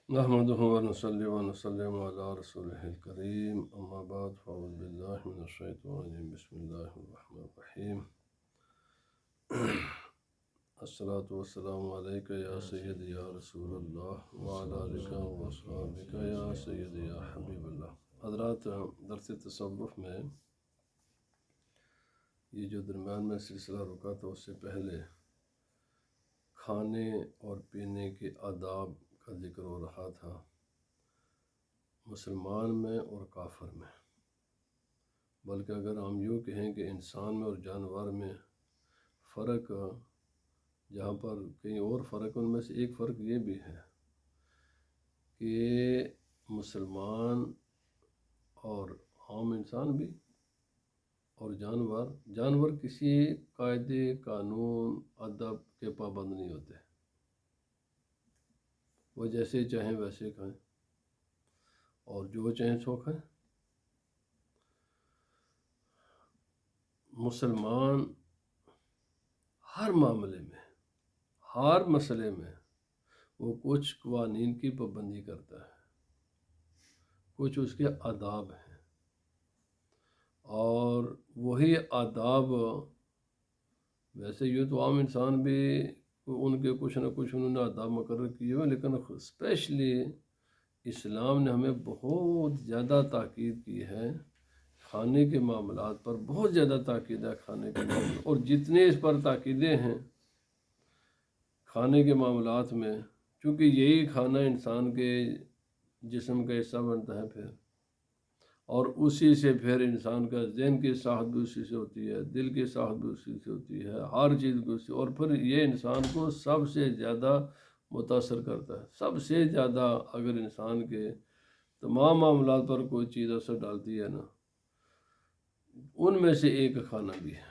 نحمده ونصلي ونسلم على رسوله الكريم أما بعد فأعوذ بالله من الشيطان الرجيم بسم الله الرحمن الرحيم الصلاة والسلام عليك يا سيدي يا رسول الله وعلى آلك وأصحابك يا سيدي يا حبيب الله. حضرات، درس تصوف میں یہ جو درمیان میں سلسلہ رکا تھا اس سے پہلے کھانے اور پینے کے آداب کا ذکر ہو رہا تھا، مسلمان میں اور کافر میں، بلکہ اگر ہم یوں کہیں کہ انسان میں اور جانور میں فرق، جہاں پر کہیں اور فرق، ان میں سے ایک فرق یہ بھی ہے کہ مسلمان اور عام انسان بھی اور جانور کسی قاعدے، قانون، ادب کے پابند نہیں ہوتے، وہ جیسے چاہیں ویسے کھائیں اور جو چاہیں سو کھائیں۔ مسلمان ہر معاملے میں، ہر مسئلے میں وہ کچھ قوانین کی پابندی کرتا ہے، کچھ اس کے آداب ہیں، اور وہی آداب ویسے یوں تو عام انسان بھی ان کے کچھ نہ کچھ انہوں نے آداب مقرر کیے ہوئے، لیکن اسپیشلی اسلام نے ہمیں بہت زیادہ تاکید کی ہے کھانے کے معاملات پر، بہت زیادہ تاکید ہے کھانے کے معاملات، اور جتنے اس پر تاکیدیں ہیں کھانے کے معاملات میں، چونکہ یہی کھانا انسان کے جسم کا حصہ بنتا ہے پھر، اور اسی سے پھر انسان کا ذہن کی ساخت بھی اسی سے ہوتی ہے، دل کی ساخت بھی اسی سے ہوتی ہے، ہر چیز کو اسی، اور پھر یہ انسان کو سب سے زیادہ متاثر کرتا ہے۔ سب سے زیادہ اگر انسان کے تمام معاملات پر کوئی چیز اثر ڈالتی ہے نا، ان میں سے ایک کھانا بھی ہے۔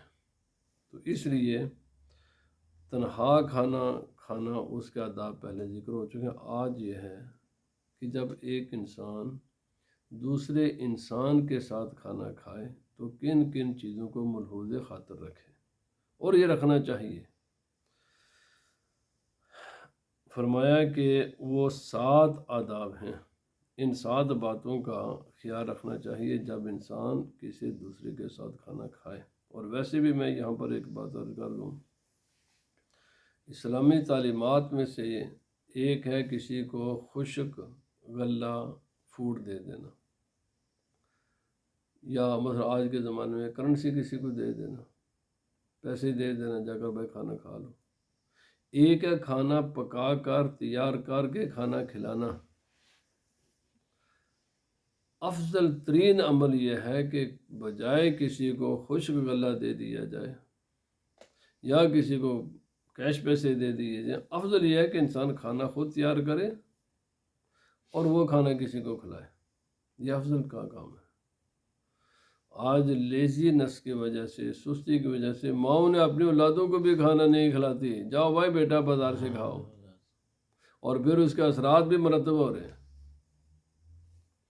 تو اس لیے تنہا کھانا اس کے آداب پہلے ذکر ہو چکے ہیں۔ آج یہ ہے کہ جب ایک انسان دوسرے انسان کے ساتھ کھانا کھائے تو کن کن چیزوں کو ملحوظ خاطر رکھے، اور یہ رکھنا چاہیے۔ فرمایا کہ وہ 7 آداب ہیں، ان 7 باتوں کا خیال رکھنا چاہیے جب انسان کسی دوسرے کے ساتھ کھانا کھائے۔ اور ویسے بھی میں یہاں پر ایک بات عرض کر دوں، اسلامی تعلیمات میں سے ایک ہے کسی کو خشک غلہ فوڈ دے دینا، یا مثلا آج کے زمانے میں کرنسی کسی کو دے دینا، پیسے دے دینا، جا کر بھائی کھانا کھا لو۔ ایک ہے کھانا پکا کر تیار کر کے کھانا کھلانا۔ افضل ترین عمل یہ ہے کہ بجائے کسی کو خشک غلہ دے دیا جائے یا کسی کو کیش پیسے دے دیے جائیں، افضل یہ ہے کہ انسان کھانا خود تیار کرے اور وہ کھانا کسی کو کھلائے۔ یہ افضل کا کام ہے۔ آج لیزینس کی وجہ سے، سستی کی وجہ سے ماؤں نے اپنی اولادوں کو بھی کھانا نہیں کھلاتی، جاؤ بھائی بیٹا بازار سے کھاؤ، اور پھر اس کے اثرات بھی مرتب ہو رہے ہیں،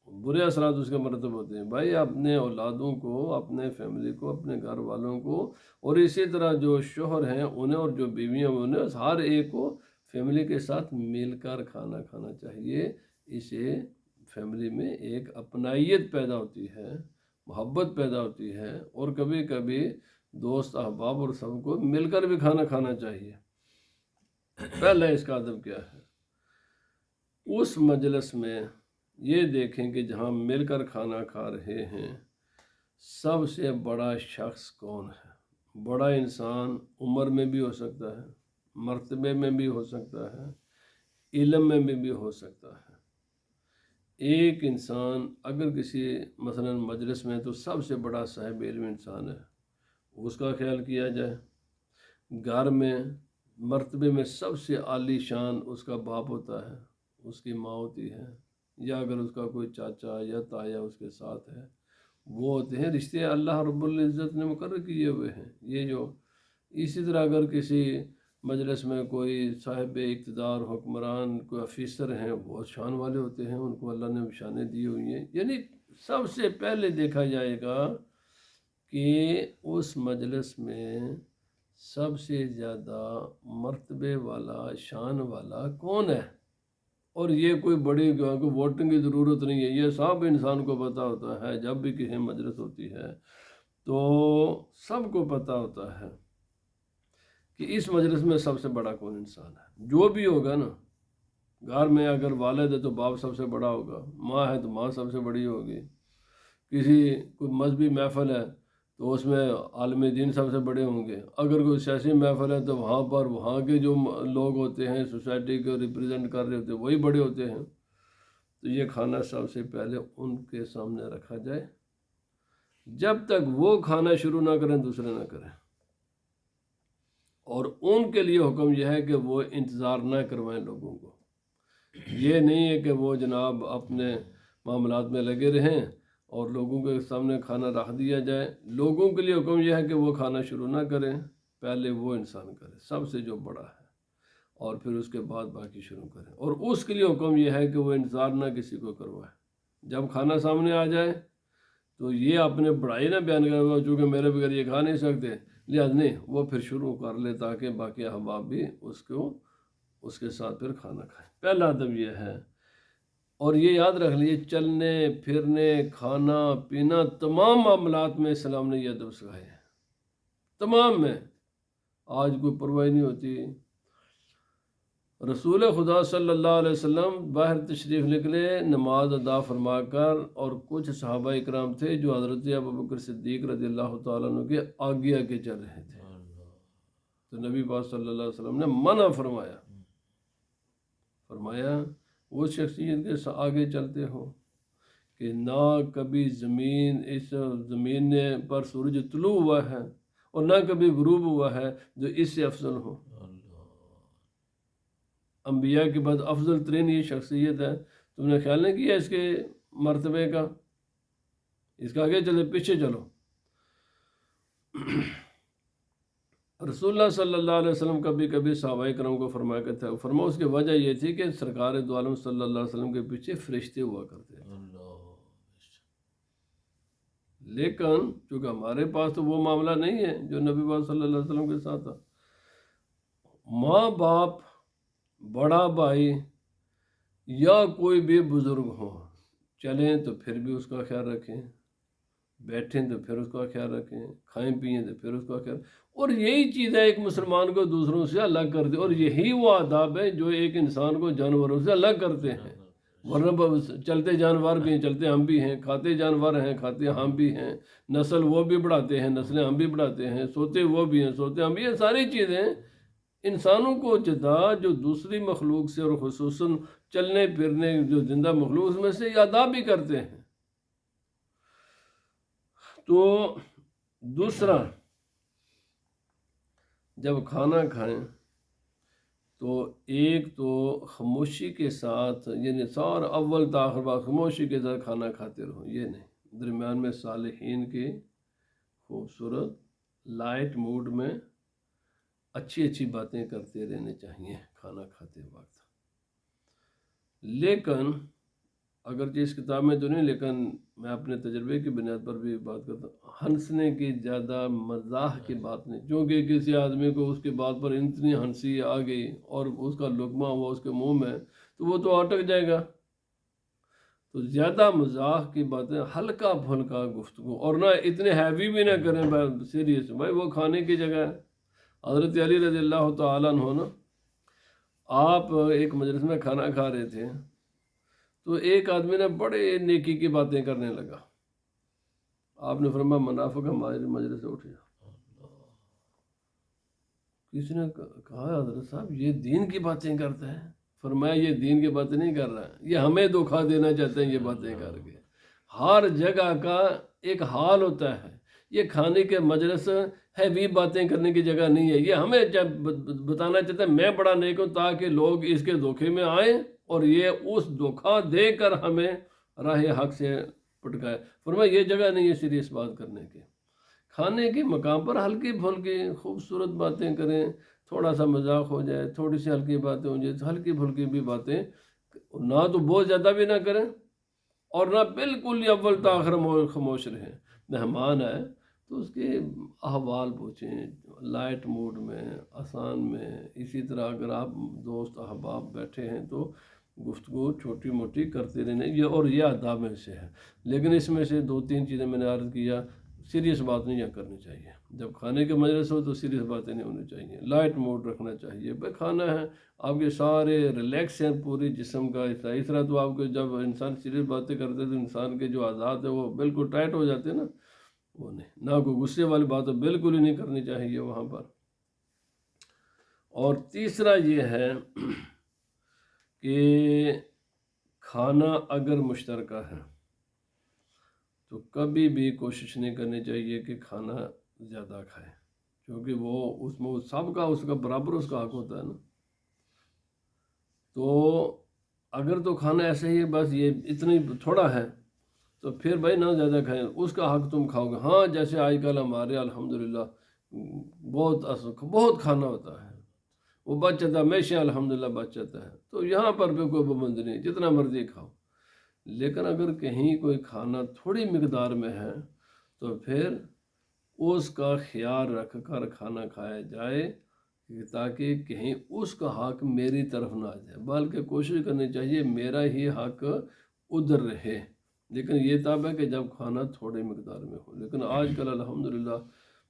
برے اثرات اس کے مرتب ہوتے ہیں۔ بھائی اپنے اولادوں کو، اپنے فیملی کو، اپنے گھر والوں کو، اور اسی طرح جو شوہر ہیں انہیں اور جو بیویاں ہیں انہیں، ہر ایک کو فیملی کے ساتھ مل کر کھانا کھانا چاہیے۔ اسے فیملی میں ایک اپنائیت پیدا ہوتی ہے، محبت پیدا ہوتی ہے، اور کبھی کبھی دوست احباب اور سب کو مل کر بھی کھانا کھانا چاہیے۔ پہلے اس کا ادب کیا ہے؟ اس مجلس میں یہ دیکھیں کہ جہاں مل کر کھانا کھا رہے ہیں سب سے بڑا شخص کون ہے۔ بڑا انسان عمر میں بھی ہو سکتا ہے، مرتبے میں بھی ہو سکتا ہے، علم میں بھی ہو سکتا ہے۔ ایک انسان اگر کسی مثلا مجلس میں تو سب سے بڑا صاحب علم انسان ہے، اس کا خیال کیا جائے۔ گھر میں مرتبے میں سب سے عالی شان اس کا باپ ہوتا ہے، اس کی ماں ہوتی ہے، یا اگر اس کا کوئی چاچا یا تایا اس کے ساتھ ہے، وہ ہوتے ہیں رشتے اللہ رب العزت نے مقرر کیے ہوئے ہیں۔ یہ جو اسی طرح اگر کسی مجلس میں کوئی صاحب اقتدار، حکمران، کوئی افیسر ہیں، بہت شان والے ہوتے ہیں، ان کو اللہ نے شانیں دی ہوئی ہیں۔ یعنی سب سے پہلے دیکھا جائے گا کہ اس مجلس میں سب سے زیادہ مرتبے والا، شان والا کون ہے۔ اور یہ کوئی بڑی کوئی ووٹنگ کی ضرورت نہیں ہے، یہ سب انسان کو پتہ ہوتا ہے۔ جب بھی کسی مجلس ہوتی ہے تو سب کو پتہ ہوتا ہے کہ اس مجلس میں سب سے بڑا کون انسان ہے۔ جو بھی ہوگا نا، گھر میں اگر والد ہے تو باپ سب سے بڑا ہوگا، ماں ہے تو ماں سب سے بڑی ہوگی، کسی کوئی مذہبی محفل ہے تو اس میں عالم دین سب سے بڑے ہوں گے، اگر کوئی سیاسی محفل ہے تو وہاں پر وہاں کے جو لوگ ہوتے ہیں سوسائٹی کو ریپرزینٹ کر رہے ہوتے ہیں وہی بڑے ہوتے ہیں۔ تو یہ کھانا سب سے پہلے ان کے سامنے رکھا جائے، جب تک وہ کھانا شروع نہ کریں دوسرے نہ کریں، اور ان کے لیے حکم یہ ہے کہ وہ انتظار نہ کروائیں لوگوں کو۔ یہ نہیں ہے کہ وہ جناب اپنے معاملات میں لگے رہیں اور لوگوں کے سامنے کھانا رکھ دیا جائے۔ لوگوں کے لیے حکم یہ ہے کہ وہ کھانا شروع نہ کریں، پہلے وہ انسان کرے سب سے جو بڑا ہے، اور پھر اس کے بعد باقی شروع کریں۔ اور اس کے لیے حکم یہ ہے کہ وہ انتظار نہ کسی کو کروائے، جب کھانا سامنے آ جائے تو یہ اپنے بڑائی نہ بیان کرے چونکہ میرے بغیر یہ کھا نہیں سکتے، لہٰذا نہیں، وہ پھر شروع کر لے تاکہ باقی احباب بھی اس کے ساتھ پھر کھانا کھائیں۔ پہلا ادب یہ ہے۔ اور یہ یاد رکھ لیجیے، چلنے پھرنے کھانا پینا تمام معاملات میں اسلام نے یہ ادب سکھائے ہیں، تمام میں۔ آج کوئی پرواہ نہیں ہوتی۔ رسول خدا صلی اللہ علیہ وسلم باہر تشریف نکلے نماز ادا فرما کر، اور کچھ صحابہ اکرام تھے جو حضرت ابوبکر صدیق رضی اللہ تعالیٰ عنہ کے آگے آگے چل رہے تھے، تو نبی پاک صلی اللہ علیہ وسلم نے منع فرمایا وہ شخصیت کے آگے چلتے ہو کہ نہ کبھی اس زمین پر سورج طلوع ہوا ہے اور نہ کبھی غروب ہوا ہے جو اس سے افضل ہو۔ انبیاء کے بعد افضل ترین یہ شخصیت ہے، تم نے خیال نہیں کیا اس کے مرتبے کا؟ اس کا آگے چلے پیچھے چلو۔ رسول اللہ صلی اللہ علیہ وسلم کبھی کبھی صحابہ کرام کو فرمایا کرتے تھے، اس کی وجہ یہ تھی کہ سرکار دو عالم صلی اللہ علیہ وسلم کے پیچھے فرشتے ہوا کرتے تھے، لیکن چونکہ ہمارے پاس تو وہ معاملہ نہیں ہے جو نبی پاک صلی اللہ علیہ وسلم کے ساتھ تھا۔ ماں باپ، بڑا بھائی یا کوئی بھی بزرگ ہو، چلیں تو پھر بھی اس کا خیال رکھیں، بیٹھیں تو پھر اس کا خیال رکھیں، کھائیں پئیں تو پھر اس کا خیال۔ اور یہی چیز ہے ایک مسلمان کو دوسروں سے الگ کر دے، اور یہی وہ آداب ہے جو ایک انسان کو جانوروں سے الگ کرتے ہیں۔ ورنہ چلتے جانور بھی ہیں، چلتے ہم بھی ہیں، کھاتے جانور ہیں، کھاتے ہم بھی ہیں، نسل وہ بھی بڑھاتے ہیں، نسلیں ہم بھی بڑھاتے ہیں، سوتے وہ بھی ہیں، سوتے ہم بھی ہیں۔ ساری چیزیں انسانوں کو جدا جو دوسری مخلوق سے، اور خصوصاً چلنے پھرنے جو زندہ مخلوق میں سے یہ آداب بھی کرتے ہیں۔ تو دوسرا، جب کھانا کھائیں تو ایک تو خاموشی کے ساتھ، یعنی سارا اول تاخر بعد خاموشی کے ساتھ کھانا کھاتے رہو، یہ نہیں، درمیان میں صالحین کے خوبصورت لائٹ موڈ میں اچھی اچھی باتیں کرتے رہنے چاہیے کھانا کھاتے وقت۔ لیکن اگرچہ اس کتاب میں تو نہیں، لیکن میں اپنے تجربے کی بنیاد پر بھی بات کرتا ہوں، ہنسنے کی زیادہ مزاح کی بات نہیں، چونکہ کسی آدمی کو اس کی بات پر اتنی ہنسی آ گئی اور اس کا لقمہ ہوا اس کے منہ میں تو وہ تو اٹک جائے گا۔ تو زیادہ مزاح کی باتیں، ہلکا پھلکا گفتگو، اور نہ اتنے ہیوی بھی نہ کریں سیریس، بھائی وہ کھانے کی جگہ ہے۔ حضرت علی رضی اللہ تعالیٰ عنہ نا، آپ ایک مجلس میں کھانا کھا رہے تھے تو ایک آدمی نے بڑے نیکی کی باتیں کرنے لگا، آپ نے فرمایا منافق ہمارے مجلس سے اٹھ جا۔ کسی نے کہا حضرت صاحب یہ دین کی باتیں کرتا ہے؟ فرمایا یہ دین کی باتیں نہیں کر رہا ہے، یہ ہمیں دھوکہ دینا چاہتے ہیں یہ باتیں کر کے۔ ہر جگہ کا ایک حال ہوتا ہے، یہ کھانے کے مجلس ہیوی باتیں کرنے کی جگہ نہیں ہے، یہ ہمیں بتانا چاہتے ہیں میں بڑا نیک ہوں تاکہ لوگ اس کے دھوکے میں آئیں اور یہ اس دھوکہ دے کر ہمیں راہ حق سے پٹکائے۔ فرمایا یہ جگہ نہیں ہے سیریس بات کرنے کی۔ کھانے کے مقام پر ہلکی پھلکی خوبصورت باتیں کریں، تھوڑا سا مذاق ہو جائے، تھوڑی سی ہلکی باتیں ہو جائے، ہلکی پھلکی بھی باتیں، نہ تو بہت زیادہ بھی نہ کریں اور نہ بالکل ہی اول تاخر خاموش رہیں۔ مہمان آئے تو اس کے احوال پوچھیں، لائٹ موڈ میں، آسان میں۔ اسی طرح اگر آپ دوست احباب بیٹھے ہیں تو گفتگو چھوٹی موٹی کرتے رہنے، یہ آداب میں سے ہے۔ لیکن اس میں سے 2-3 چیزیں میں نے عرض کیا، سیریس بات نہیں کرنی چاہیے۔ جب کھانے کے مجلس ہو تو سیریس باتیں نہیں ہونی چاہیے، لائٹ موڈ رکھنا چاہیے۔ بھائی کھانا ہے، آپ کے سارے ریلیکس ہیں پوری جسم کا، اس طرح تو آپ کو جب انسان سیریس باتیں کرتے ہیں تو انسان کے جو عادات ہیں وہ بالکل ٹائٹ ہو جاتے ہیں نا، وہ نہیں، نہ کوئی غصے والی بات بالکل ہی نہیں کرنی چاہیے وہاں پر۔ اور تیسرا یہ ہے کہ کھانا اگر مشترکہ ہے تو کبھی بھی کوشش نہیں کرنی چاہیے کہ کھانا زیادہ کھائے، کیونکہ وہ اس میں سب کا اس کا برابر اس کا حق ہوتا ہے نا۔ تو اگر تو کھانا ایسے ہی بس یہ اتنی تھوڑا ہے تو پھر بھائی نہ زیادہ کھائیں، اس کا حق تم کھاؤ گے۔ ہاں جیسے آج کل ہمارے الحمدللہ بہت کھانا ہوتا ہے، وہ بچ جاتا ہے ہمیشہ، الحمدللہ بچ جاتا ہے، تو یہاں پر بھی کوئی پابندی نہیں، جتنا مرضی کھاؤ۔ لیکن اگر کہیں کوئی کھانا تھوڑی مقدار میں ہے تو پھر اس کا خیال رکھ کر کھانا کھایا جائے، تاکہ کہیں اس کا حق میری طرف نہ آ جائے، بلکہ کوشش کرنی چاہیے میرا ہی حق ادھر رہے۔ لیکن یہ تب ہے کہ جب کھانا تھوڑی مقدار میں ہو۔ لیکن آج کل الحمدللہ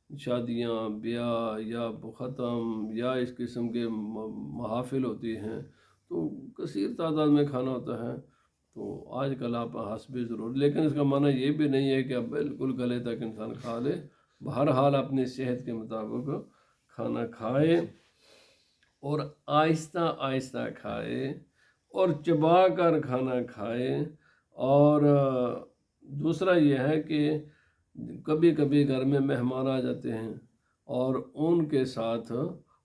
شادیاں، بیاہ یا ختم یا اس قسم کے محافل ہوتی ہیں تو کثیر تعداد میں کھانا ہوتا ہے، تو آج کل آپ حسب ضرور، لیکن اس کا معنی یہ بھی نہیں ہے کہ اب بالکل گلے تک انسان کھا لے۔ بہرحال اپنی صحت کے مطابق کھانا کھائے اور آہستہ آہستہ کھائے اور چبا کر کھانا کھائے۔ اور دوسرا یہ ہے کہ کبھی کبھی گھر میں مہمان آ جاتے ہیں اور ان کے ساتھ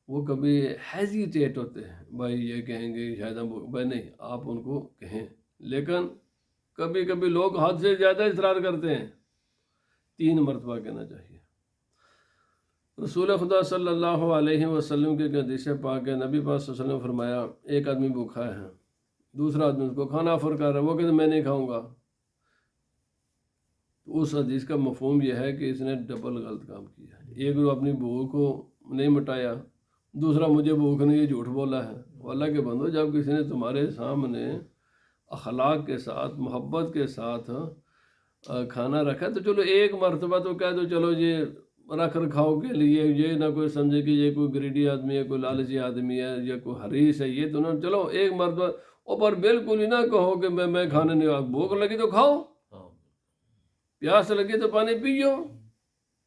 وہ کبھی ہیزیٹیٹ ہوتے ہیں، بھائی یہ کہیں گے شاید ہم، بھائی نہیں، آپ ان کو کہیں، لیکن کبھی کبھی لوگ حد سے زیادہ اصرار کرتے ہیں، 3 مرتبہ کہنا چاہیے۔ رسول خدا صلی اللہ علیہ وسلم کے حدیث پاک ہے، نبی پاک صلی اللہ علیہ وسلم نے فرمایا، ایک آدمی بھوکھا ہے، دوسرا آدمی اس کو کھانا آفر کر رہا ہے، وہ کہتے میں نہیں کھاؤں گا، تو اس حدیث کا مفہوم یہ ہے کہ اس نے ڈبل غلط کام کیا ہے۔ ایک وہ اپنی بھوک کو نہیں مٹایا، دوسرا مجھے بھوک نہیں، یہ جھوٹ بولا ہے۔ اللہ کے بندو، جب کسی نے تمہارے سامنے اخلاق کے ساتھ، محبت کے ساتھ کھانا رکھا تو چلو ایک مرتبہ تو کہہ دو، چلو یہ رکھ رکھاؤ کے لیے، یہ نہ کوئی سمجھے کہ یہ کوئی گریڈی آدمی ہے، کوئی لالچی آدمی ہے یا کوئی حریص ہے، یہ تو نہ، چلو ایک مرتبہ، اوپر بالکل ہی نہ کہو کہ میں کھانے نہیں، بھوک لگی تو کھاؤ، پیاس لگی تو پانی پیو۔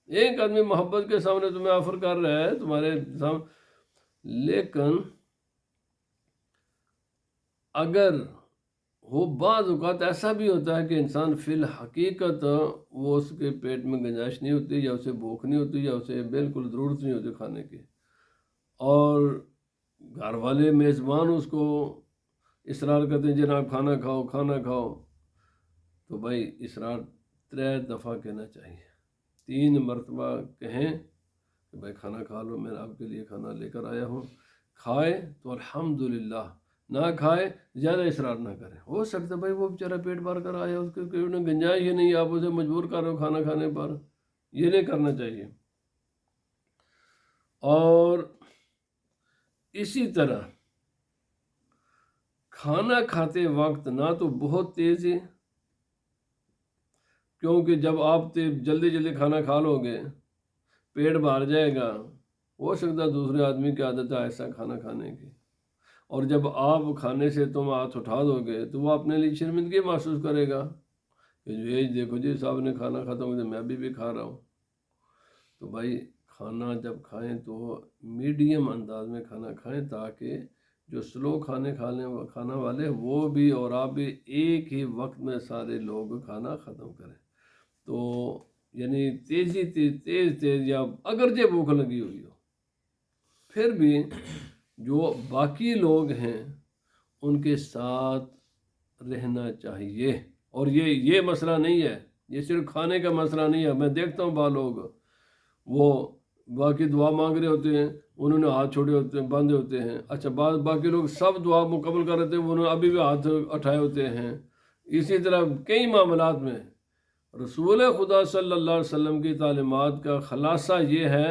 ایک آدمی محبت کے سامنے تمہیں آفر کر رہا ہے تمہارے سامنے، لیکن اگر وہ بعض اوقات ایسا بھی ہوتا ہے کہ انسان فی الحقیقت وہ اس کے پیٹ میں گنجائش نہیں ہوتی، یا اسے بھوک نہیں ہوتی، یا اسے بالکل ضرورت نہیں ہوتی کھانے کی، اور گھر والے میزبان اس کو اصرار کرتے ہیں جناب کھانا کھاؤ کھانا کھاؤ، تو بھائی اصرار 3 دفعہ کہنا چاہیے، 3 مرتبہ کہیں کہ بھائی کھانا کھا لو، میں آپ کے لیے کھانا لے کر آیا ہوں، کھائے تو الحمدللہ، نہ کھائے زیادہ اصرار نہ کریں۔ ہو سکتا ہے بھائی وہ بیچارہ پیٹ بھر کر آیا، اس کے گنجائش ہی نہیں، آپ اسے مجبور کر رہے ہو کھانا کھانے پر، یہ نہیں کرنا چاہیے۔ اور اسی طرح کھانا کھاتے وقت نہ تو بہت تیزی، کیونکہ جب آپ جلدی جلدی کھانا کھا لو گے پیٹ بھر جائے گا، ہو سکتا ہے دوسرے آدمی کی عادت ہے ایسا کھانا کھانے کی، اور جب آپ کھانے سے تم ہاتھ اٹھا دو گے تو وہ اپنے لیے شرمندگی محسوس کرے گا کہ یہ دیکھو جی صاحب نے کھانا ختم کر دیا، میں بھی کھا رہا ہوں۔ تو بھائی کھانا جب کھائیں تو میڈیم انداز میں کھانا کھائیں، تاکہ جو سلو کھانا والے وہ بھی اور آپ بھی ایک ہی وقت میں سارے لوگ کھانا ختم کریں۔ تو یعنی تیز یا اگرچہ بھوک لگی ہوئی ہو، پھر بھی جو باقی لوگ ہیں ان کے ساتھ رہنا چاہیے۔ اور یہ مسئلہ نہیں ہے، یہ صرف کھانے کا مسئلہ نہیں ہے۔ میں دیکھتا ہوں لوگ وہ باقی دعا مانگ رہے ہوتے ہیں، انہوں نے ہاتھ چھوڑے ہوتے ہیں، باندھے ہوتے ہیں، اچھا باقی لوگ سب دعا مکمل کر رہے تھے، انہوں نے ابھی بھی ہاتھ اٹھائے ہوتے ہیں۔ اسی طرح کئی معاملات میں رسول خدا صلی اللہ علیہ وسلم کی تعلیمات کا خلاصہ یہ ہے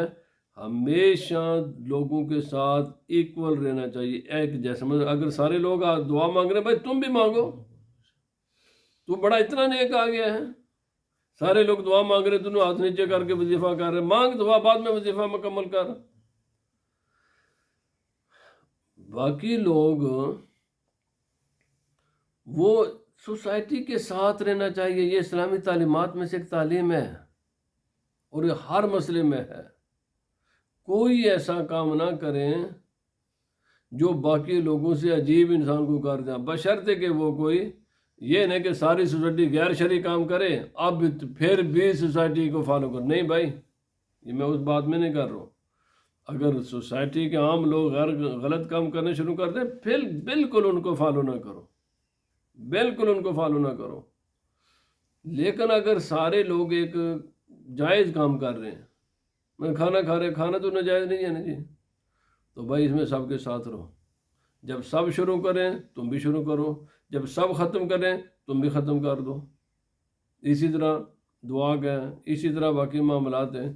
ہمیشہ لوگوں کے ساتھ ایکول رہنا چاہیے، ایک جیسا۔ مطلب اگر سارے لوگ دعا مانگ رہے ہیں، بھائی تم بھی مانگو، تو بڑا اتنا نیک آ گیا ہے۔ سارے لوگ دعا مانگ رہے، تم ہاتھ نیچے کر کے وظیفہ کر رہے، مانگ دعا، بعد میں وظیفہ مکمل کر۔ باقی لوگ وہ سوسائٹی کے ساتھ رہنا چاہیے، یہ اسلامی تعلیمات میں سے ایک تعلیم ہے، اور یہ ہر مسئلے میں ہے۔ کوئی ایسا کام نہ کریں جو باقی لوگوں سے عجیب انسان کو کر دیں، بشرطے کہ وہ کوئی یہ نہیں کہ ساری سوسائٹی غیر شرعی کام کرے اب پھر بھی سوسائٹی کو فالو کر۔ نہیں بھائی، یہ میں اس بات میں نہیں کر رہا ہوں۔ اگر سوسائٹی کے عام لوگ غلط کام کرنے شروع کر دیں، پھر بالکل ان کو فالو نہ کرو، بالکل ان کو فالو نہ کرو۔ لیکن اگر سارے لوگ ایک جائز کام کر رہے ہیں، میں کھانا کھا رہے، کھانا تو ناجائز نہیں ہے نا جی، تو بھائی اس میں سب کے ساتھ رہو۔ جب سب شروع کریں تم بھی شروع کرو، جب سب ختم کریں تم بھی ختم کر دو۔ اسی طرح دعا کا ہے، اسی طرح باقی معاملات ہیں۔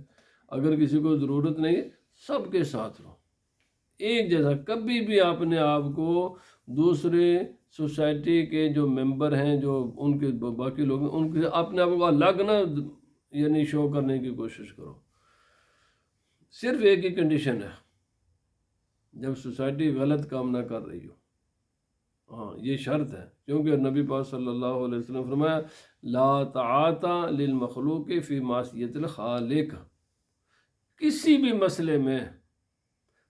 اگر کسی کو ضرورت نہیں ہے، سب کے ساتھ رہو ایک جیسا۔ کبھی بھی آپ نے آپ کو دوسرے سوسائٹی کے جو ممبر ہیں، جو ان کے باقی لوگ ہیں، ان کے اپنے آپ کو الگ نہ یعنی شو کرنے کی کوشش کرو۔ صرف ایک ہی کنڈیشن ہے، جب سوسائٹی غلط کام نہ کر رہی ہو، ہاں یہ شرط ہے، کیونکہ نبی پاک صلی اللہ علیہ وسلم نے فرمایا لا طاعت للمخلوق فی معصیت الخالق۔ کسی بھی مسئلے میں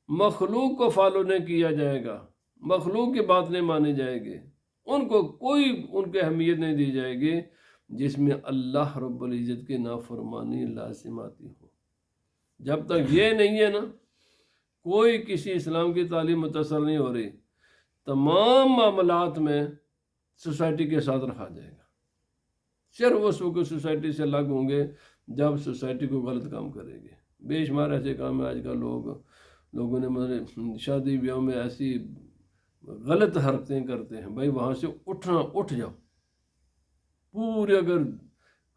مخلوق کو فالو نہیں کیا جائے گا، مخلوق کی بات نہیں مانی جائے گی، ان کو کوئی ان کی اہمیت نہیں دی جائے گی جس میں اللہ رب العزت کی نافرمانی لازم آتی ہو۔ جب تک یہ نہیں ہے نا، کوئی کسی اسلام کی تعلیم متاثر نہیں ہو رہی۔ تمام معاملات میں سوسائٹی کے ساتھ رکھا جائے گا، صرف اس وقت سوسائٹی سے الگ ہوں گے جب سوسائٹی کو غلط کام کرے گے۔ بے شمار ایسے کام ہیں آج کل لوگوں نے مطلب شادی بیاہ میں ایسی غلط حرکتیں کرتے ہیں، بھائی وہاں سے اٹھ جاؤ۔ پورے اگر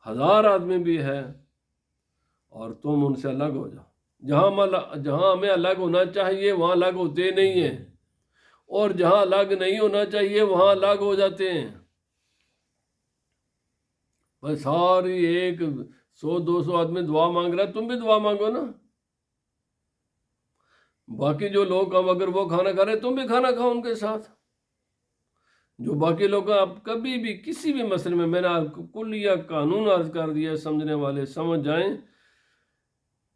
1000 آدمی بھی ہے اور تم ان سے الگ ہو جاؤ۔ جہاں ہمیں الگ ہونا چاہیے وہاں الگ ہوتے نہیں ہیں، اور جہاں الگ نہیں ہونا چاہیے وہاں الگ ہو جاتے ہیں۔ بس ساری ایک 100-200 آدمی دعا مانگ رہا ہے، تم بھی دعا مانگو نا۔ باقی جو لوگ اگر وہ کھانا کھا رہے تم بھی کھانا کھاؤ ان کے ساتھ۔ جو باقی لوگ آپ کبھی بھی کسی بھی مسئلے میں، میں نے آپ کو کلیہ قانون عرض کر دیا، سمجھنے والے سمجھ جائیں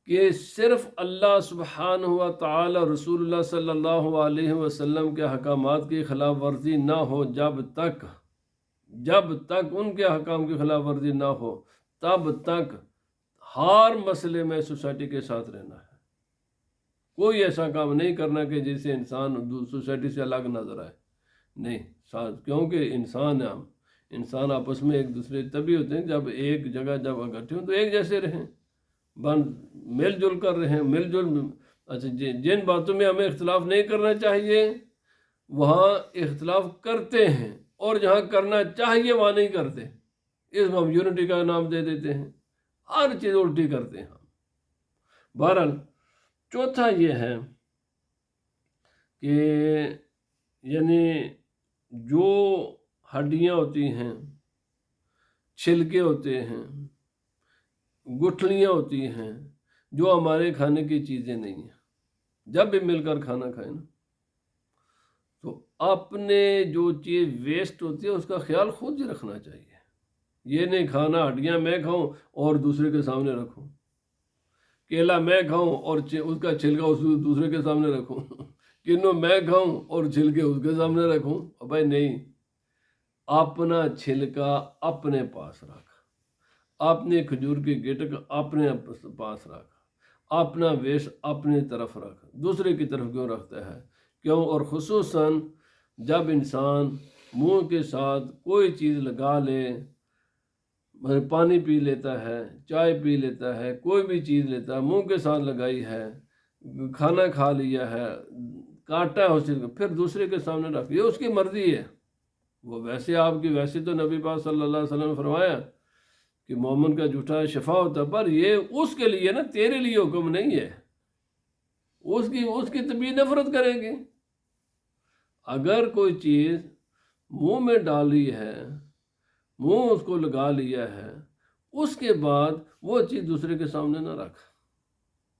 کہ صرف اللہ سبحانہ و تعالی رسول اللہ صلی اللہ علیہ وسلم کے احکامات کی خلاف ورزی نہ ہو، جب تک ان کے احکام کی خلاف ورزی نہ ہو تب تک ہر مسئلے میں سوسائٹی کے ساتھ رہنا ہے۔ کوئی ایسا کام نہیں کرنا کہ جس سے انسان سوسائٹی سے الگ نظر آئے، نہیں۔ کیونکہ انسان آپس میں ایک دوسرے تبھی ہوتے ہیں جب ایک جگہ جب اکٹھے ہوں تو ایک جیسے رہیں، مل جل کر رہیں، اچھا جن باتوں میں ہمیں اختلاف نہیں کرنا چاہیے وہاں اختلاف کرتے ہیں، اور جہاں کرنا چاہیے وہاں نہیں کرتے، اس میں ہم یونٹی کا نام دے دیتے ہیں، ہر چیز الٹی کرتے ہیں ہم۔ بہرحال چوتھا یہ ہے کہ یعنی جو ہڈیاں ہوتی ہیں، چھلکے ہوتے ہیں، گٹھلیاں ہوتی ہیں، جو ہمارے کھانے کی چیزیں نہیں ہیں، جب بھی مل کر کھانا کھائیں نا تو اپنے جو چیز ویسٹ ہوتی ہے اس کا خیال خود ہی رکھنا چاہیے۔ یہ نہیں کھانا ہڈیاں میں کھاؤں اور دوسرے کے سامنے رکھوں، کیلا میں کھاؤں اور اس کا چھلکا دوسرے کے سامنے رکھوں، کنو میں کھاؤں اور چھلکے اس کے سامنے رکھوں۔ بھائی نہیں، اپنا چھلکا اپنے پاس رکھ، اپنے کھجور کی گٹک اپنے پاس رکھ، اپنا ویسٹ اپنی طرف رکھ، دوسرے کی طرف کیوں رکھتا ہے؟ کیوں؟ اور خصوصاً جب انسان منہ کے ساتھ کوئی چیز لگا لے، پانی پی لیتا ہے، چائے پی لیتا ہے، کوئی بھی چیز لیتا ہے، منہ کے ساتھ لگائی ہے، کھانا کھا لیا ہے، کاٹا ہے اس چیز کو، پھر دوسرے کے سامنے رکھ، یہ اس کی مرضی ہے۔ وہ ویسے تو نبی پاک صلی اللہ علیہ وسلم نے فرمایا کہ مومن کا جھوٹا شفا ہوتا ہے، پر یہ اس کے لیے نا، تیرے لیے حکم نہیں ہے۔ اس کی طبیعت نفرت کرے گی۔ اگر کوئی چیز منہ میں ڈالی ہے، منہ اس کو لگا لیا ہے، اس کے بعد وہ چیز دوسرے کے سامنے نہ رکھ،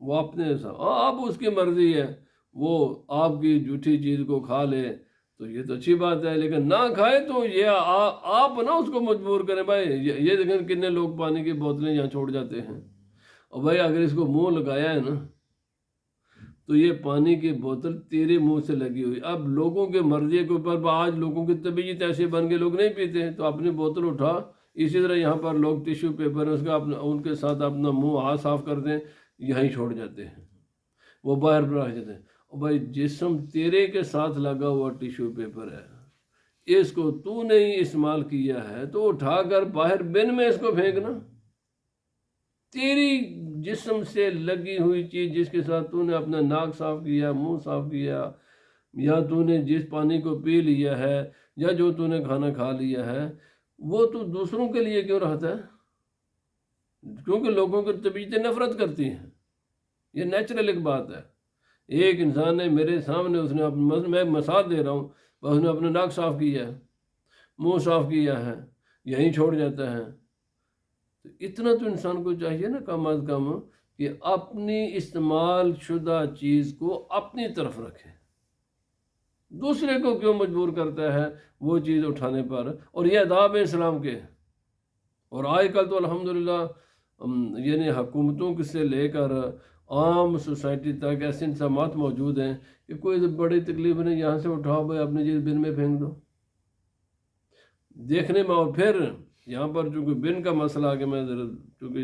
وہ اپنے آپ اس کی مرضی ہے، وہ آپ کی جھوٹی چیز کو کھا لے تو یہ تو اچھی بات ہے، لیکن نہ کھائے تو یہ آپ نہ اس کو مجبور کریں۔ بھائی یہ دیکھیں کتنے لوگ پانی کی بوتلیں یہاں چھوڑ جاتے ہیں، اور بھائی اگر اس کو منہ لگایا ہے نا تو یہ پانی کی بوتل تیرے منہ سے لگی ہوئی۔ اب لوگوں کے مرضی کے اوپر آج لوگوں کی طبیعت ایسے بن کے لوگ نہیں پیتے ہیں، تو اپنی بوتل اٹھا، اسی طرح یہاں پر لوگ ٹیشو پیپر اس کا ان کے ساتھ اپنا منہ ہاتھ صاف کر دیں، یہیں چھوڑ جاتے ہیں، وہ باہر رکھ جاتے ہیں۔ اور بھائی جسم تیرے کے ساتھ لگا ہوا ٹیشو پیپر ہے، اس کو تو نہیں استعمال کیا ہے تو اٹھا کر باہر بن میں اس کو پھینکنا۔ تیری جسم سے لگی ہوئی چیز جس کے ساتھ تو نے اپنا ناک صاف کیا، منہ صاف کیا، یا تو نے جس پانی کو پی لیا ہے، یا جو تو نے کھانا کھا لیا ہے، وہ تو دوسروں کے لیے کیوں رہتا ہے؟ کیونکہ لوگوں کی طبیعتیں نفرت کرتی ہیں، یہ نیچرل ایک بات ہے۔ ایک انسان نے میرے سامنے، اس نے میں مثال دے رہا ہوں، اس نے اپنا ناک صاف کیا ہے، منہ صاف کیا ہے، یہیں چھوڑ جاتا ہے۔ تو اتنا تو انسان کو چاہیے نا کم از کم کہ اپنی استعمال شدہ چیز کو اپنی طرف رکھے، دوسرے کو کیوں مجبور کرتا ہے وہ چیز اٹھانے پر؟ اور یہ آداب اسلام کے۔ اور آج کل تو الحمدللہ یعنی حکومتوں سے لے کر عام سوسائٹی تک ایسے انتظامات موجود ہیں کہ کوئی بڑی تکلیف نہیں، یہاں سے اٹھاؤ بھائی اپنی چیز بن میں پھینک دو۔ دیکھنے میں، اور پھر یہاں پر چونکہ بن کا مسئلہ آ کے میں چونکہ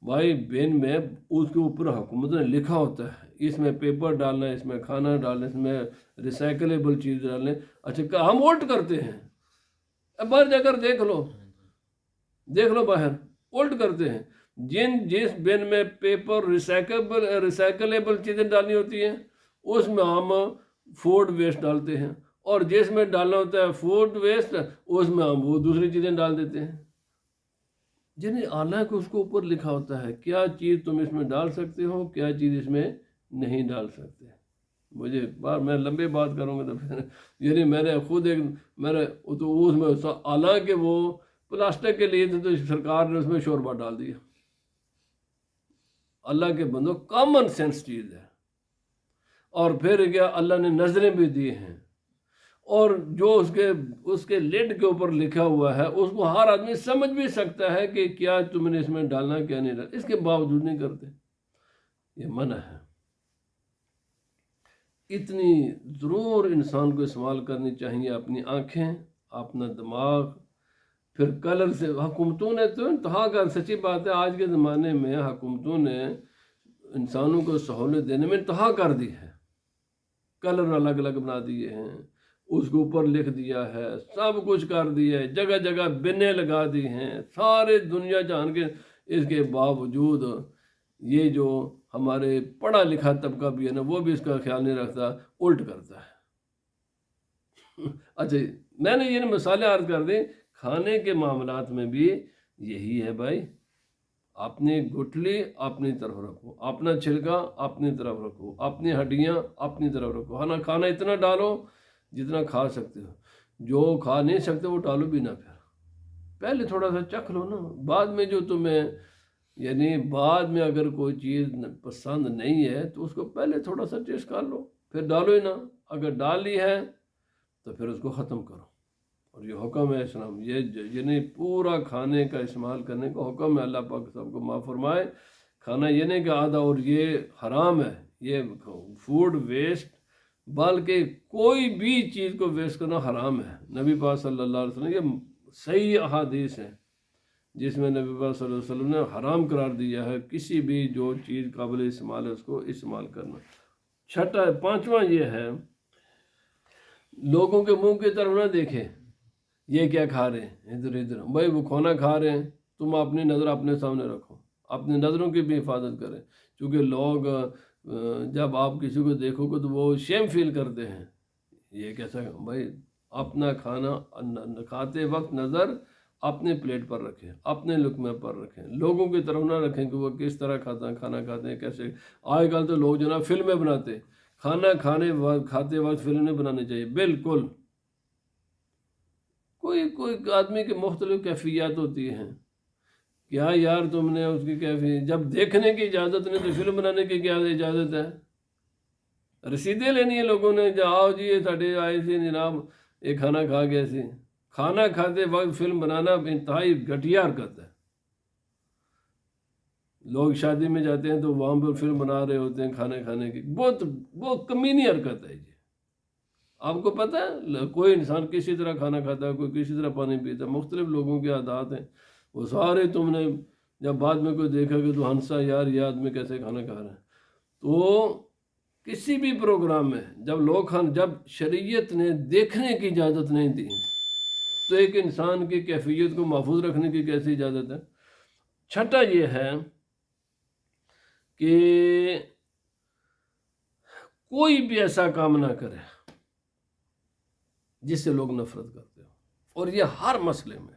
بھائی بن میں اس کے اوپر حکومت نے لکھا ہوتا ہے اس میں پیپر ڈالنا ہے، اس میں کھانا ڈالنا، اس میں ریسائکلیبل چیز ڈالنے۔ اچھا ہم الٹ کرتے ہیں، باہر جا کر دیکھ لو باہر الٹ کرتے ہیں۔ جس بن میں پیپر ریسائکلیبل چیزیں ڈالنی ہوتی ہیں اس میں ہم فوڈ ویسٹ ڈالتے ہیں، اور جس میں ڈالنا ہوتا ہے فوڈ ویسٹ اس میں ہم وہ دوسری چیزیں ڈال دیتے ہیں۔ جنہیں حالانکہ اس کو اوپر لکھا ہوتا ہے کیا چیز تم اس میں ڈال سکتے ہو، کیا چیز اس میں نہیں ڈال سکتے۔ مجھے میں لمبی بات کروں گا تو پھر یعنی میں نے خود تو اس میں حالانکہ وہ پلاسٹک کے لیے تو سرکار نے اس میں شوربہ ڈال دیا۔ اللہ کے بندو کامن سینس چیز ہے۔ اور پھر کیا اللہ نے نظریں بھی دی ہیں، اور جو اس کے لیڈ کے اوپر لکھا ہوا ہے اس کو ہر آدمی سمجھ بھی سکتا ہے کہ کیا تم نے اس میں ڈالنا کیا نہیں ڈالنا، اس کے باوجود نہیں کرتے، یہ منع ہے۔ اتنی ضرور انسان کو استعمال کرنی چاہیے اپنی آنکھیں، اپنا دماغ۔ پھر کلر سے حکومتوں نے تو انتہا کر، سچی بات ہے آج کے زمانے میں حکومتوں نے انسانوں کو سہولت دینے میں انتہا کر دی ہے۔ کلر الگ الگ بنا دیے ہیں، اس کے اوپر لکھ دیا ہے، سب کچھ کر دیا ہے، جگہ جگہ بنیں لگا دی ہیں، سارے دنیا جان کے۔ اس کے باوجود یہ جو ہمارے پڑھا لکھا طبقہ بھی ہے نا وہ بھی اس کا خیال نہیں رکھتا، الٹ کرتا ہے۔ اچھا میں نے یہ مثالیں عرض کر دیں، کھانے کے معاملات میں بھی یہی ہے بھائی، اپنی گٹھلی اپنی طرف رکھو، اپنا چھلکا اپنی طرف رکھو، اپنی ہڈیاں اپنی طرف رکھو، کھانا اتنا ڈالو جتنا کھا سکتے ہو، جو کھا نہیں سکتے وہ ڈالو بھی نہ۔ پھر پہلے تھوڑا سا چکھ لو نا، بعد میں جو تمہیں یعنی بعد میں اگر کوئی چیز پسند نہیں ہے تو اس کو پہلے تھوڑا سا ٹیسٹ کر لو، پھر ڈالو ہی نہ۔ اگر ڈال لی ہے تو پھر اس کو ختم کرو۔ اور یہ حکم ہے اسلام، یہ پورا کھانے کا استعمال کرنے کا حکم ہے۔ اللہ پاک سب کو معاف فرمائے۔ کھانا یہ نہیں کہ آدھا، اور یہ حرام ہے، یہ فوڈ ویسٹ، بلکہ کوئی بھی چیز کو ویسٹ کرنا حرام ہے۔ نبی پاک صلی اللہ علیہ وسلم، یہ صحیح احادیث ہیں جس میں نبی پاک صلی اللہ علیہ وسلم نے حرام قرار دیا ہے کسی بھی جو چیز قابل استعمال ہے اس کو استعمال کرنا۔ پانچواں یہ ہے، لوگوں کے منہ کی طرف نہ دیکھے، یہ کیا کھا رہے ہیں ادھر بھائی، وہ کھانا کھا رہے ہیں، تم اپنی نظر اپنے سامنے رکھو، اپنی نظروں کی بھی حفاظت کریں، کیونکہ لوگ جب آپ کسی کو دیکھو گے تو وہ شیم فیل کرتے ہیں۔ یہ کیسا بھائی، اپنا کھانا کھاتے وقت نظر اپنے پلیٹ پر رکھیں، اپنے لقمے پر رکھیں، لوگوں کی طرف نہ رکھیں کہ وہ کس طرح کھانا کھاتے ہیں، کیسے۔ آج کل تو لوگ جناب فلمیں بناتے، کھانا کھاتے وقت فلم نہیں بنانی چاہیے بالکل۔ کوئی آدمی کی مختلف کیفیات ہوتی ہیں، کیا یار تم نے اس کی کیفیت، جب دیکھنے کی اجازت نہیں تو فلم بنانے کی کیا اجازت ہے؟ رسیدیں لینی ہے لوگوں نے، آؤ جی یہ ساڈے آئے تھے جناب یہ کھانا کھا گئے سی۔ کھانا کھاتے وقت فلم بنانا انتہائی گھٹیا حرکت ہے۔ لوگ شادی میں جاتے ہیں تو وہاں پر فلم بنا رہے ہوتے ہیں کھانے کھانے کی، بہت کمینی حرکت ہے یہ۔ آپ کو پتہ ہے کوئی انسان کسی طرح کھانا کھاتا ہے، کوئی کسی طرح پانی پیتا ہے، مختلف لوگوں کے عادات ہیں، وہ سارے تم نے جب بعد میں کوئی دیکھا کہ تو ہنسا یار یہ آدمی کیسے کھانا کھا رہا ہے۔ تو کسی بھی پروگرام میں جب شریعت نے دیکھنے کی اجازت نہیں دی تو ایک انسان کی کیفیت کو محفوظ رکھنے کی کیسی اجازت ہے؟ چھٹا یہ ہے کہ کوئی بھی ایسا کام نہ کرے جس سے لوگ نفرت کرتے ہو، اور یہ ہر مسئلے میں،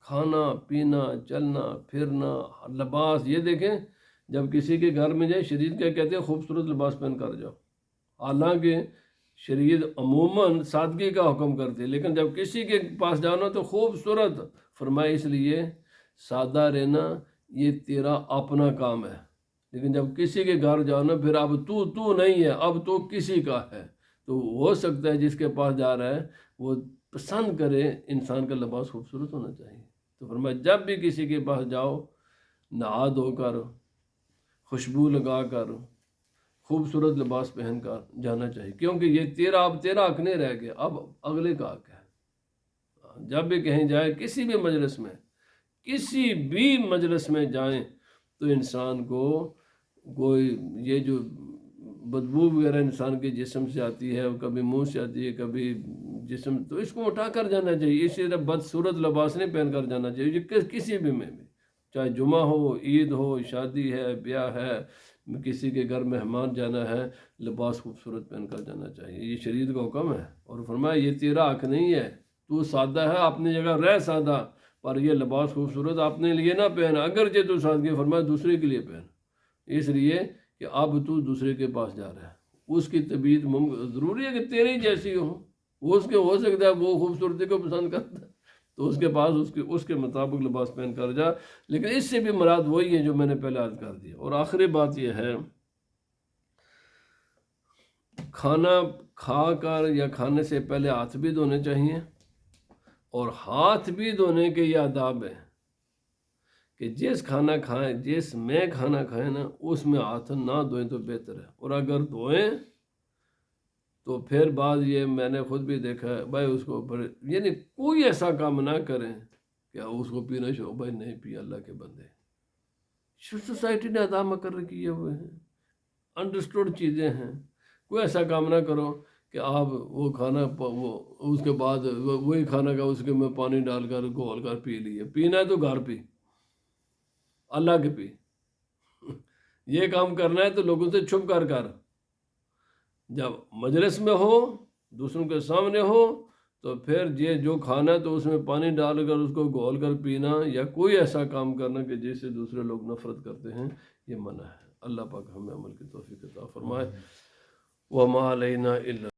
کھانا پینا، چلنا پھرنا، لباس۔ یہ دیکھیں جب کسی کے گھر میں جائے شریعت کیا کہتے ہیں، خوبصورت لباس پہن کر جاؤ۔ حالانکہ شریعت عموماً سادگی کا حکم کرتی ہے، لیکن جب کسی کے پاس جانا تو خوبصورت فرمائے، اس لیے سادہ رہنا یہ تیرا اپنا کام ہے، لیکن جب کسی کے گھر جاؤ نا پھر اب تو نہیں ہے، اب تو کسی کا ہے۔ تو ہو سکتا ہے جس کے پاس جا رہا ہے وہ پسند کرے انسان کا لباس خوبصورت ہونا چاہیے۔ تو فرمایا جب بھی کسی کے پاس جاؤ نہا دھو کر، خوشبو لگا کر، خوبصورت لباس پہن کر جانا چاہیے، کیونکہ یہ اب تیرا حق نہیں رہ گیا، اب اگلے کا حق ہے۔ جب بھی کہیں جائے کسی بھی مجلس میں جائیں تو انسان کو کوئی یہ جو بدبو وغیرہ انسان کے جسم سے آتی ہے، کبھی منہ سے آتی ہے کبھی جسم، تو اس کو اٹھا کر جانا چاہیے۔ اسی طرح بدصورت لباس نہیں پہن کر جانا چاہیے کسی بھی میں چاہے جمعہ ہو، عید ہو، شادی ہے، بیاہ ہے، کسی کے گھر مہمان جانا ہے، لباس خوبصورت پہن کر جانا چاہیے، یہ شریعت کا حکم ہے۔ اور فرمایا یہ تیرا حق نہیں ہے، تو سادہ ہے اپنی جگہ رہ سادہ، پر یہ لباس خوبصورت اپنے لیے نہ پہن، اگرچہ تو سادگی فرمایا دوسرے کے لیے پہن، اس لیے کہ اب تو دوسرے کے پاس جا رہا ہے، اس کی طبیعت ضروری ہے کہ تیری جیسی ہو، اس کے ہو سکتا ہے وہ خوبصورتی کو پسند کرتا ہے تو اس کے پاس اس کے مطابق لباس پہن کر جا، لیکن اس سے بھی مراد وہی ہے جو میں نے پہلے عرض کر دیا۔ اور آخری بات یہ ہے، کھانا کھا کر یا کھانے سے پہلے ہاتھ بھی دھونے چاہیے، اور ہاتھ بھی دھونے کے یہ آداب ہیں کہ جس میں کھانا کھائیں نا اس میں ہاتھ نہ دھوئیں تو بہتر ہے، اور اگر دھوئیں تو پھر بعد یہ میں نے خود بھی دیکھا ہے بھائی اس کو یعنی کوئی ایسا کام نہ کریں کہ اس کو پینا شروع، بھائی نہیں پیا اللہ کے بندے، سوسائٹی نے ادا مقرر کیے ہوئے ہیں، انڈرسٹوڈ چیزیں ہیں، کوئی ایسا کام نہ کرو کہ آپ وہ کھانا اس کے بعد وہی کھانا کا اس کے میں پانی ڈال کر گھول کر پی لیے۔ پینا ہے تو گھر پی، اللہ کے پی۔ یہ کام کرنا ہے تو لوگوں سے چھپ کر جب مجلس میں ہو، دوسروں کے سامنے ہو، تو پھر یہ جو کھانا ہے تو اس میں پانی ڈال کر اس کو گھول کر پینا یا کوئی ایسا کام کرنا کہ جس سے دوسرے لوگ نفرت کرتے ہیں، یہ منع ہے۔ اللہ پاک ہمیں عمل کی توفیق عطا فرمائے۔ وَمَا عَلَيْنَا إِلَّا